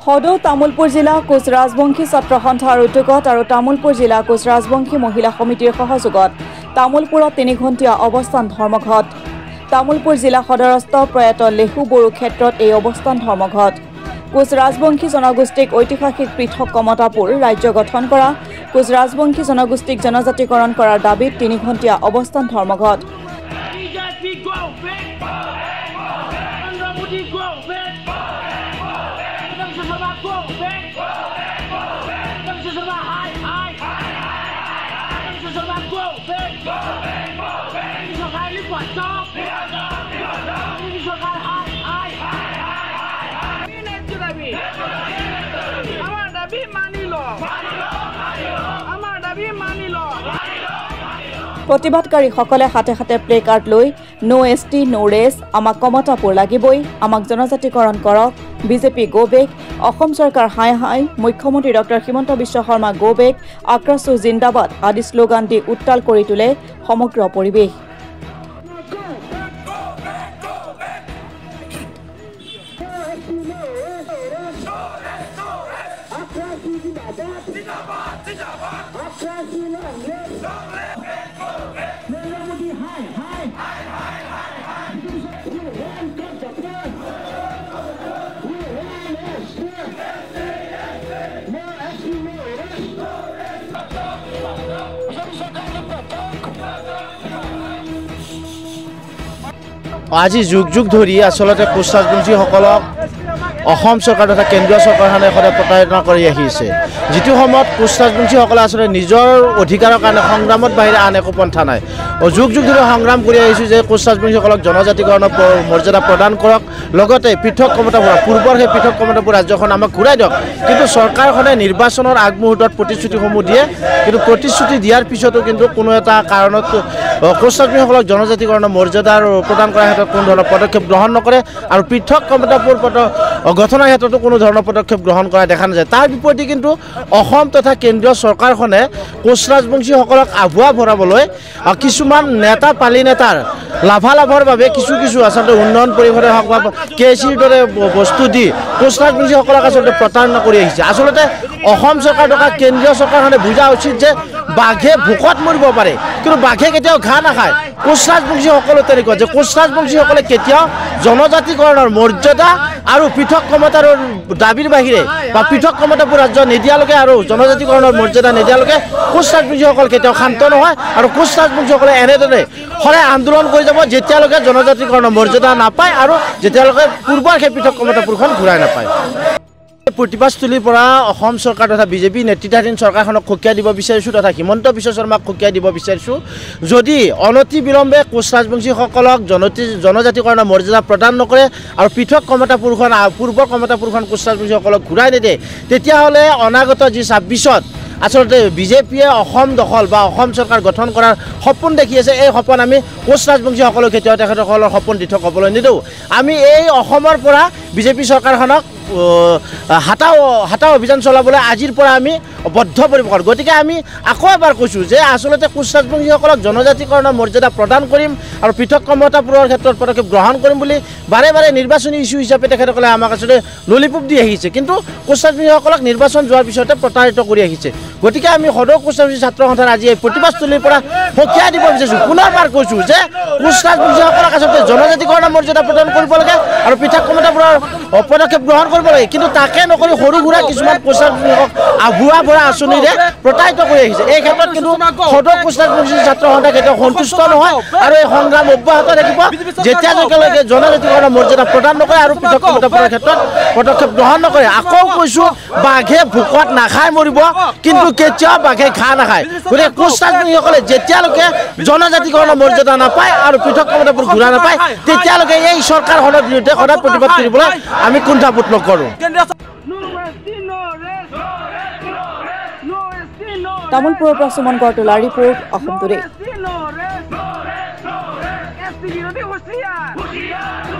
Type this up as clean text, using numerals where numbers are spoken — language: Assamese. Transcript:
সদৌ তামুলপুৰ জিলা কোচ ৰাজবংশী ছাত্ৰ সন্থাৰ উদ্যোগত আৰু তামুলপুৰ জিলা কোচ ৰাজবংশী মহিলা সমিতিৰ সহযোগত তামুলপুৰত 3 ঘণ্টীয়া অৱস্থান ধৰ্মঘট। তামুলপুৰ জিলা সদৰস্থ প্ৰয়াত লেহু বড়ো ক্ষেত্ৰত এই অৱস্থান ধৰ্মঘট। কোচ ৰাজবংশী জনগোষ্ঠীক ঐতিহাসিক পৃথক কমতাপুৰ ৰাজ্য গঠন কৰা, কোচ ৰাজবংশী জনগোষ্ঠীক জনজাতিকৰণ কৰাৰ দাবীত 3 ঘণ্টীয়া অৱস্থান ধৰ্মঘট। প্ৰতিবাদকাৰীসকলে হাতে হাতে প্লে কাৰ্ড লৈ নো এছটি নো ৰেছ, আমাক কমতাপুৰ লাগিবই, আমাক জনজাতিকৰণ কৰক, বিজেপি গো বেক, অসম চৰকাৰ হাই হাই, মুখ্যমন্ত্ৰী doctor Himanta Biswa Sarma go back, Akrasu জিন্দাবাদ আদি শ্লোগান দি উত্তাল কৰি তোলে সমগ্ৰ পৰিৱেশ। আজি যুগ যুগ ধৰি আসলতে কোচ ৰাজবংশীসকলক অসম চৰকাৰ তথা কেন্দ্ৰীয় চৰকাৰখনে সদায় প্ৰতাৰণা কৰি আহিছে। যিটো সময়ত কোচ ৰাজবংশীসকলে আসলে নিজৰ অধিকাৰৰ কাৰণে সংগ্ৰামত বাহিৰে আন একো পন্থা নাই। যুগ যুগ ধৰি সংগ্ৰাম কৰি আহিছোঁ যে কোচ ৰাজবংশীসকলক জনজাতিকৰণৰ মৰ্যাদা প্ৰদান কৰক, লগতে পৃথক কমতাপুৰ পূৰ্বৰ সেই পৃথক কমতাপুৰ ৰাজ্যখন আমাক ঘূৰাই দিয়ক। কিন্তু চৰকাৰখনে নিৰ্বাচনৰ আগমুহূৰ্তত প্ৰতিশ্ৰুতিসমূহ দিয়ে, কিন্তু প্ৰতিশ্ৰুতি দিয়াৰ পিছতো কিন্তু কোনো এটা কাৰণত কোচ ৰাজবংশীসকলক জনজাতিকৰণৰ মৰ্যাদা প্ৰদান কৰাৰ ক্ষেত্ৰত কোনো ধৰণৰ পদক্ষেপ গ্ৰহণ নকৰে আৰু পৃথক কমতাপুৰ গঠনৰ ক্ষেত্ৰতো কোনো ধৰণৰ পদক্ষেপ গ্ৰহণ কৰা দেখা নাযায়। তাৰ বিপৰীতে কিন্তু অসম তথা কেন্দ্ৰীয় চৰকাৰখনে কোচ ৰাজবংশীসকলক আভুৱা ভৰাবলৈ কিছুমান নেতা পালি নেতাৰ লাভালাভৰ বাবে কিছু আচলতে উন্নয়ন পৰিষদে হওক বা KCৰ দৰে বস্তু দি কোচ ৰাজবংশীসকলক আচলতে প্ৰতাৰণা কৰি আহিছে। আচলতে অসম চৰকাৰ তথা কেন্দ্ৰীয় চৰকাৰখনে বুজা উচিত যে বাঘে ভোকত মৰিব পাৰে, কিন্তু বাঘে কেতিয়াও ঘাঁহ নাখায়। কোচ ৰাজবংশীসকলো তেনেকুৱা যে কোচ ৰাজবংশীসকলে কেতিয়াও জনজাতিকৰণৰ মৰ্যাদা আৰু পৃথক কমতাৰ দাবীৰ বাহিৰে বা পৃথক কমতাপুৰ ৰাজ্য নিদিয়ালৈকে আৰু জনজাতিকৰণৰ মৰ্যাদা নিদিয়ালৈকে কোচ ৰাজবংশীসকল কেতিয়াও শান্ত নহয় আৰু কোচ ৰাজবংশীসকলে এনেদৰে সদায় আন্দোলন কৰি যাব যেতিয়ালৈকে জনজাতিকৰণৰ মৰ্যাদা নাপায় আৰু যেতিয়ালৈকে পূৰ্বৰ সেই পৃথক কমতাপুৰখন ঘূৰাই নাপায়। প্ৰতিবাদস্থলীৰ পৰা অসম চৰকাৰ তথা বিজেপি নেতৃত্বাধীন চৰকাৰখনক সকীয়াই দিব বিচাৰিছোঁ তথা হিমন্ত বিশ্ব শৰ্মাক সকীয়াই দিব বিচাৰিছোঁ। যদি অনতি বিলম্বে কোচ ৰাজবংশীসকলক জনজাতিকৰণৰ মৰ্যাদা প্ৰদান নকৰে আৰু পৃথক কমতাপুৰখন পূৰ্বৰ কমতাপুৰখন কোচ ৰাজবংশীসকলক ঘূৰাই নিদিয়ে, তেতিয়াহ'লে অনাগত যি 26ত আচলতে বিজেপিয়ে অসম দখল বা অসম চৰকাৰ গঠন কৰাৰ সপোন দেখি আছে। এই সপোন আমি কোচ ৰাজবংশীসকলক কেতিয়াও তেখেতসকলৰ সপোন দিঠক হ'বলৈ নিদিওঁ। আমি এই অসমৰ পৰা বিজেপি চৰকাৰখনক হাতা অভিযান চলাবলৈ আজিৰ পৰা আমি বদ্ধপৰিকৰ। গতিকে আমি আকৌ এবাৰ কৈছোঁ যে আচলতে কোচ ৰাজবংশীসকলক জনজাতিকৰণৰ মৰ্যাদা প্ৰদান কৰিম আৰু পৃথক কমতাপুৰৰ ক্ষেত্ৰত পদক্ষেপ গ্ৰহণ কৰিম বুলি বাৰে বাৰে নিৰ্বাচনী ইস্যু হিচাপে তেখেতসকলে আমাক আচলতে ললিপপ দি আহিছে, কিন্তু কোচ ৰাজবংশীসকলক নিৰ্বাচন যোৱাৰ পিছতে প্ৰতাৰিত কৰি আহিছে। গতিকে আমি সদৌ কোচ ৰাজবংশী ছাত্ৰ সন্থাৰ আজি এই প্ৰতিবাদস্থলীৰ পৰা সকীয়াই দিব বিচাৰিছোঁ। পুনৰবাৰ কৈছোঁ যে কোচ ৰাজবংশীসকলক আচলতে জনজাতিকৰণৰ মৰ্যাদা প্ৰদান কৰিব লাগে আৰু পৃথক কমতাপুৰৰ পদক্ষেপ গ্ৰহণ কৰিব লাগে, কিন্তু তাকে নকৰি সৰু সুৰা কিছুমান কোচ ৰাজবংশীক আভুৱা ভৰা আঁচনিৰে প্ৰতাৰিত কৰি আহিছে। এই ক্ষেত্ৰত কিন্তু সদৌ কোচ ৰাজবংশী ছাত্ৰ সন্থা কেতিয়াও সন্তুষ্ট নহয় আৰু এই সংগ্ৰাম অব্যাহত থাকিব যেতিয়ালৈকে জনজাতিকৰণৰ মৰ্যাদা প্ৰদান নকৰে আৰু পৃথক কমতাপুৰৰ ক্ষেত্ৰত পদক্ষেপ গ্ৰহণ নকৰে। আকৌ কৈছোঁ বাঘে ভোকত নাখাই মৰিব, কিন্তু কেতিয়াও বাঘে ঘাঁহ নাখায়। গতিকে কোচ ৰাজবংশীসকলে যেতিয়ালৈকে জনজাতিকৰণৰ মৰ্যাদা নাপায় আৰু পৃথক কমতাপুৰ ঘূৰাই নাপায়, তেতিয়ালৈকে এই চৰকাৰখনৰ বিৰুদ্ধে সদায় প্ৰতিবাদ কৰিবলৈ আমি কুণ্ঠাবোধ নকৰোঁ। তামুলপুৰৰ পৰা সুমন বৰতলাৰ ৰিপৰ্ট, অসম টুডে।